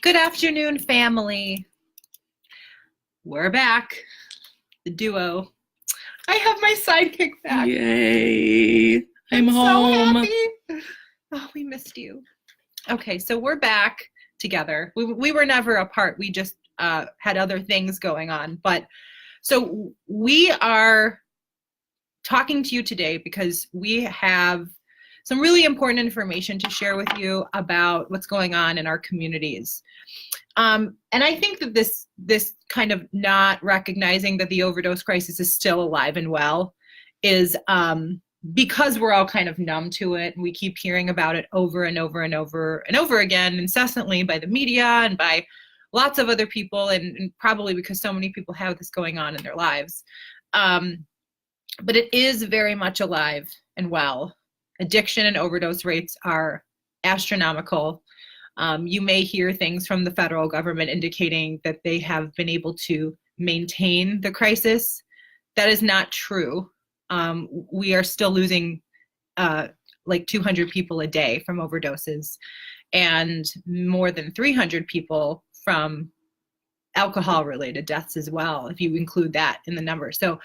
Good afternoon, family. We're back, the duo. I have my sidekick back. Yay! I'm home. So happy. Oh, we missed you. Okay, so we're back together. We were never apart. We just had other things going on. But so we are talking to you today because we have some really important information to share with you about what's going on in our communities. And I think that this kind of not recognizing that the overdose crisis is still alive and well is because we're all kind of numb to it, and we keep hearing about it over and over and over and over again, incessantly, by the media and by lots of other people, and probably because so many people have this going on in their lives. But it is very much alive and well. Addiction and overdose rates are astronomical. You may hear things from the federal government indicating that they have been able to maintain the crisis. That is not true. We are still losing like 200 people a day from overdoses, and more than 300 people from alcohol-related deaths as well, if you include that in the number. So,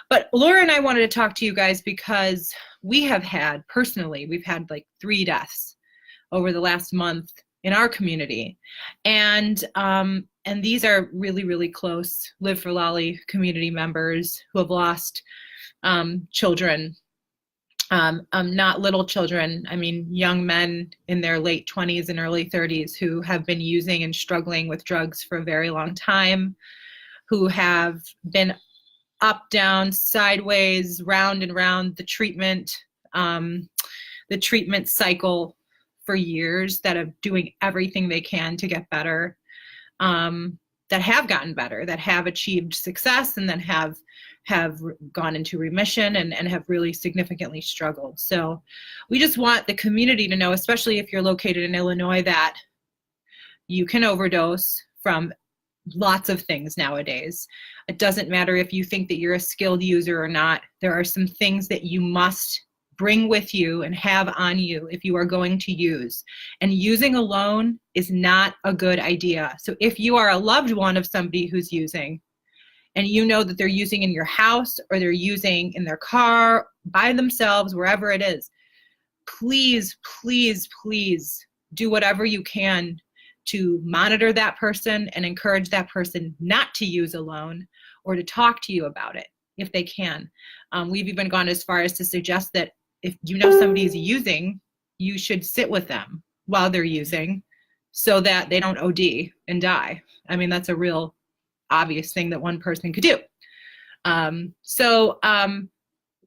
but Laura and I wanted to talk to you guys because we have had, personally, we've had like 3 deaths over the last month in our community. And these are really, really close Live for Lolly community members who have lost children, not little children. I mean, young men in their late 20s and early 30s who have been using and struggling with drugs for a very long time, who have been up, down, sideways, round and round the treatment cycle for years, that are doing everything they can to get better, that have gotten better, that have achieved success, and then have gone into remission and have really significantly struggled. So we just want the community to know, especially if you're located in Illinois, that you can overdose from lots of things nowadays. It doesn't matter if you think that you're a skilled user or not. There are some things that you must bring with you and have on you if you are going to use. And using alone is not a good idea. So if you are a loved one of somebody who's using, and you know that they're using in your house or they're using in their car, by themselves, wherever it is, please, please, please do whatever you can to monitor that person and encourage that person not to use alone, or to talk to you about it if they can. We've even gone as far as to suggest that if you know somebody's using, you should sit with them while they're using so that they don't OD and die. I mean, that's a real obvious thing that one person could do.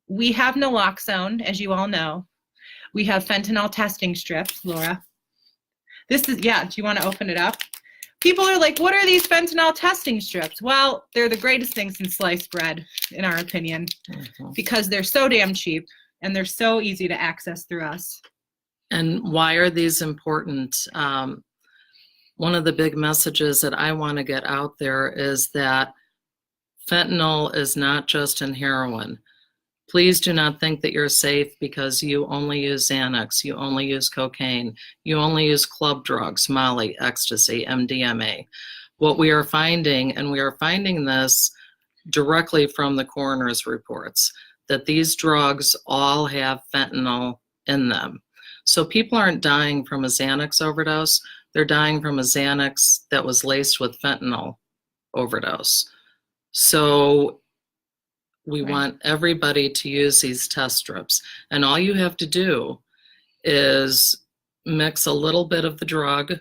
We have naloxone, as you all know. We have fentanyl testing strips, Laura. This is, yeah, do you want to open it up? People are like, what are these fentanyl testing strips? Well, they're the greatest thing since sliced bread, in our opinion, because they're so damn cheap and they're so easy to access through us. And why are these important? One of the big messages that I want to get out there is that fentanyl is not just in heroin. Please do not think that you're safe because you only use Xanax, you only use cocaine, you only use club drugs, Molly, ecstasy, MDMA. What we are finding, and we are finding this directly from the coroner's reports, that these drugs all have fentanyl in them. So people aren't dying from a Xanax overdose, they're dying from a Xanax that was laced with fentanyl overdose. So we want everybody to use these test strips. And all you have to do is mix a little bit of the drug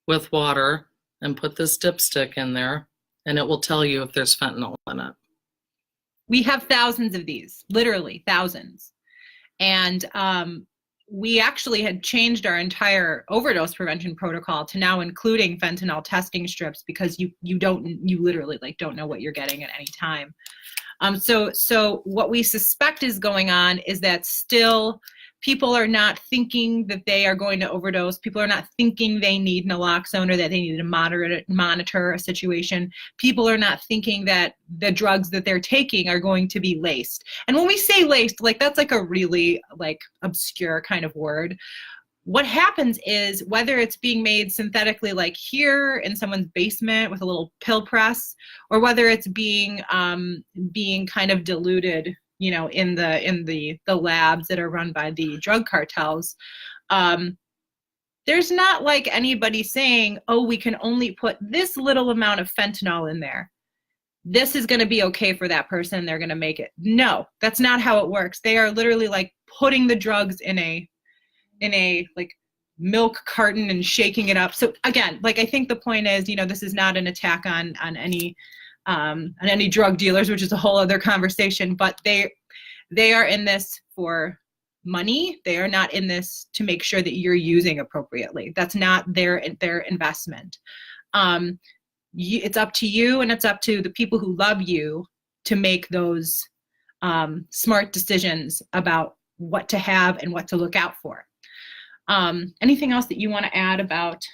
with water and put this dipstick in there, and it will tell you if there's fentanyl in it. We have thousands of these, literally thousands. And we actually had changed our entire overdose prevention protocol to now including fentanyl testing strips, because you literally like don't know what you're getting at any time. So what we suspect is going on is that still people are not thinking that they are going to overdose. People are not thinking they need naloxone or that they need to monitor a situation. People are not thinking that the drugs that they're taking are going to be laced. And when we say laced, like that's like a really like obscure kind of word. what happens is, whether it's being made synthetically like here in someone's basement with a little pill press, or whether it's being kind of diluted, you know, in the labs that are run by the drug cartels, there's not like anybody saying, oh, we can only put this little amount of fentanyl in there. This is going to be okay for that person. They're going to make it. No, that's not how it works. They are literally like putting the drugs in a like milk carton and shaking it up. So again, like, I think the point is, you know, this is not an attack on any drug dealers, which is a whole other conversation, but they are in this for money. They are not in this to make sure that you're using appropriately. That's not their investment. It's up to you, and it's up to the people who love you to make those smart decisions about what to have and what to look out for. Anything else that you want to add about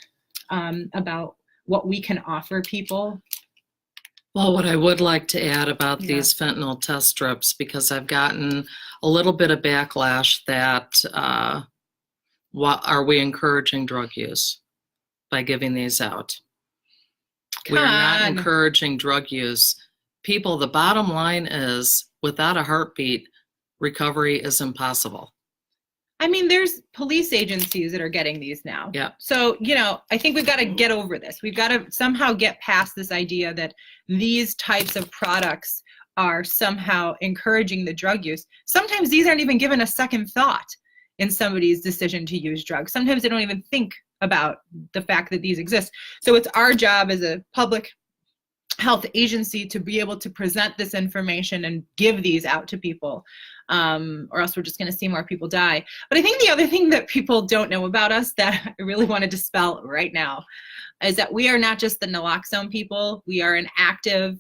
what we can offer people? Well, what I would like to add about these fentanyl test strips, because I've gotten a little bit of backlash that are we encouraging drug use by giving these out? We are not encouraging drug use. People, the bottom line is, without a heartbeat, recovery is impossible. I mean, there's police agencies that are getting these now. Yeah. So, you know, I think we've got to get over this. We've got to somehow get past this idea that these types of products are somehow encouraging the drug use. Sometimes these aren't even given a second thought in somebody's decision to use drugs. Sometimes they don't even think about the fact that these exist. So it's our job as a public health agency to be able to present this information and give these out to people, or else we're just going to see more people die. But I think the other thing that people don't know about us that I really want to dispel right now is that we are not just the naloxone people. We are an active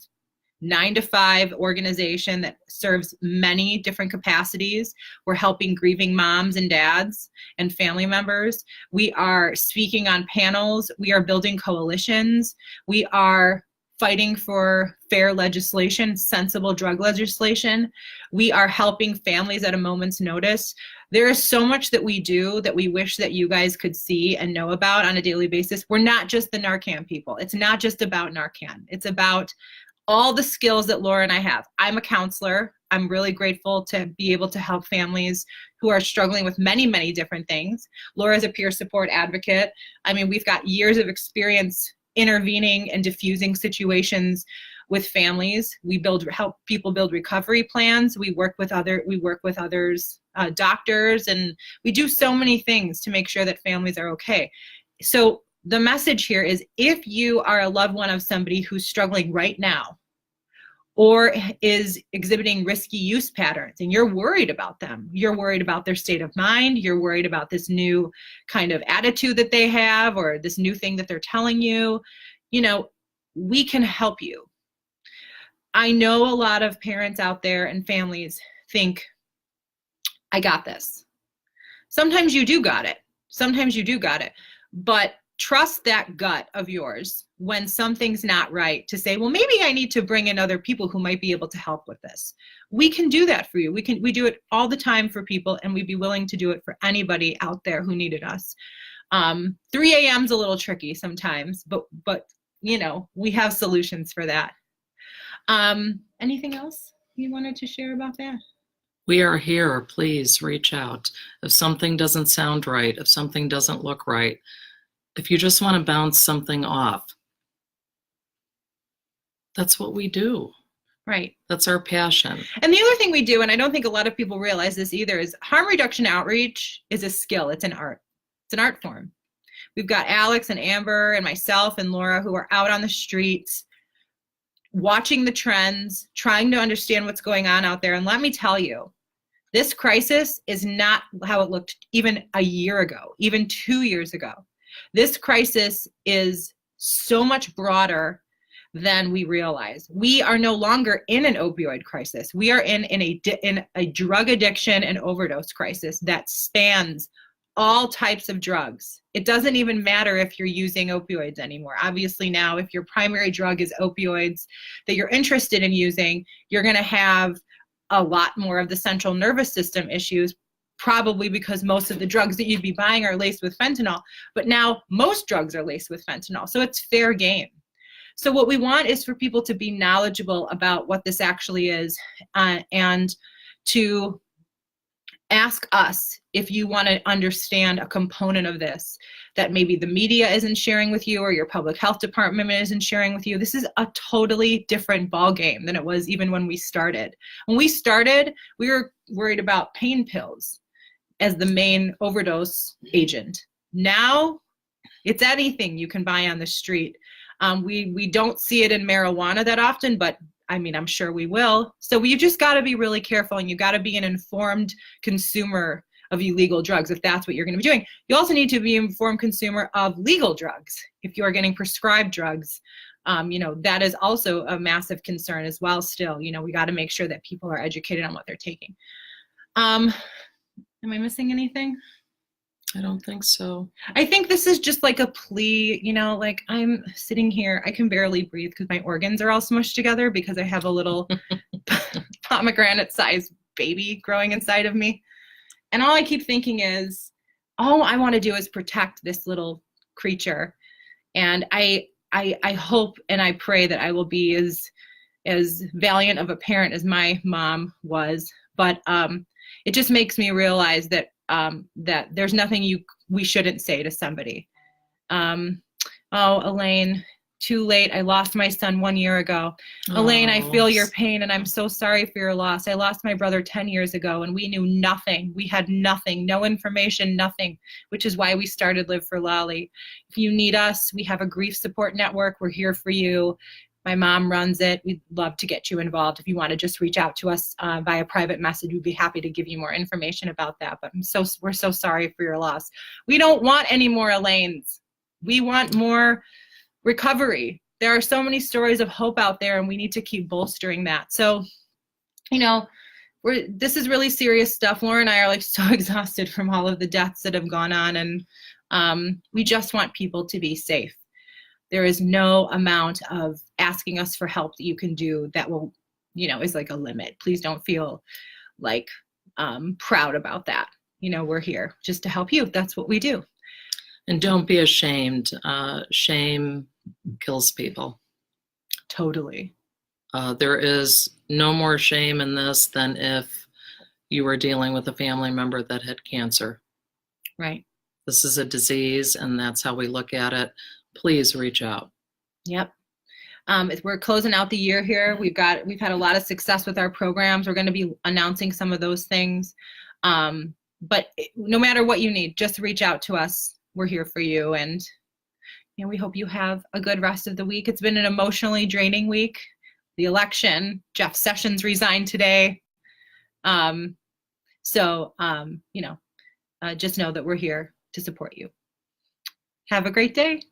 9-to-5 organization that serves many different capacities. We're helping grieving moms and dads and family members. We are speaking on panels. We are building coalitions. We are fighting for fair legislation, sensible drug legislation. We are helping families at a moment's notice. There is so much that we do that we wish that you guys could see and know about on a daily basis. We're not just the Narcan people. It's not just about Narcan. It's about all the skills that Laura and I have. I'm a counselor. I'm really grateful to be able to help families who are struggling with many, many different things. Laura's a peer support advocate. I mean, we've got years of experience intervening and diffusing situations with families. We help people build recovery plans. We work with others, doctors, and we do so many things to make sure that families are okay. So the message here is, if you are a loved one of somebody who's struggling right now or is exhibiting risky use patterns and you're worried about them, you're worried about their state of mind, you're worried about this new kind of attitude that they have or this new thing that they're telling you, you know, we can help you. I know a lot of parents out there and families think, I got this. Sometimes you do got it. Sometimes you do got it. But trust that gut of yours when something's not right to say, well, maybe I need to bring in other people who might be able to help with this. We can do that for you. We do it all the time for people, and we'd be willing to do it for anybody out there who needed us. 3 a.m. is a little tricky sometimes, but you know, we have solutions for that. Anything else you wanted to share about that? We are here. Please reach out. If something doesn't sound right, if something doesn't look right, if you just want to bounce something off, that's what we do. Right. That's our passion. And the other thing we do, and I don't think a lot of people realize this either, is harm reduction outreach is a skill. It's an art. It's an art form. We've got Alex and Amber and myself and Laura who are out on the streets watching the trends, trying to understand what's going on out there. And let me tell you, this crisis is not how it looked even a year ago, even 2 years ago. This crisis is so much broader than we realize. We are no longer in an opioid crisis. We are in a drug addiction and overdose crisis that spans all types of drugs. It doesn't even matter if you're using opioids anymore. Obviously now, if your primary drug is opioids that you're interested in using, you're going to have a lot more of the central nervous system issues probably because most of the drugs that you'd be buying are laced with fentanyl, but now most drugs are laced with fentanyl, so it's fair game. So what we want is for people to be knowledgeable about what this actually is, and to ask us if you want to understand a component of this that maybe the media isn't sharing with you or your public health department isn't sharing with you. This is a totally different ballgame than it was even when we started. When we started, we were worried about pain pills as the main overdose agent. Now, it's anything you can buy on the street. We don't see it in marijuana that often, but I mean, I'm sure we will. So you just got to be really careful, and you got to be an informed consumer of illegal drugs if that's what you're going to be doing. You also need to be an informed consumer of legal drugs. If you are getting prescribed drugs, that is also a massive concern as well still. We got to make sure that people are educated on what they're taking. Am I missing anything? I don't think so. I think this is just like a plea, like I'm sitting here, I can barely breathe because my organs are all smushed together because I have a little pomegranate-sized baby growing inside of me. And all I keep thinking is, all I want to do is protect this little creature. And I hope and I pray that I will be as valiant of a parent as my mom was. But it just makes me realize that that there's nothing we shouldn't say to somebody. Oh, Elaine, too late. I lost my son 1 year ago. Oh. Elaine, I feel your pain, and I'm so sorry for your loss. I lost my brother 10 years ago, and we knew nothing. We had nothing, no information, nothing, which is why we started Live for Lolly. If you need us, we have a grief support network. We're here for you. My mom runs it. We'd love to get you involved. If you want to just reach out to us via private message, we'd be happy to give you more information about that. But we're so sorry for your loss. We don't want any more Elaines. We want more recovery. There are so many stories of hope out there, and we need to keep bolstering that. So, this is really serious stuff. Laura and I are like so exhausted from all of the deaths that have gone on, and we just want people to be safe. There is no amount of asking us for help that you can do that will, is like a limit. Please don't feel like proud about that. We're here just to help you. That's what we do. And don't be ashamed. Shame kills people. Totally. There is no more shame in this than if you were dealing with a family member that had cancer. Right. This is a disease, and that's how we look at it. Please reach out. Yep. We're closing out the year here. We've had a lot of success with our programs. We're going to be announcing some of those things. But no matter what you need, just reach out to us. We're here for you. And we hope you have a good rest of the week. It's been an emotionally draining week. The election, Jeff Sessions resigned today. Just know that we're here to support you. Have a great day.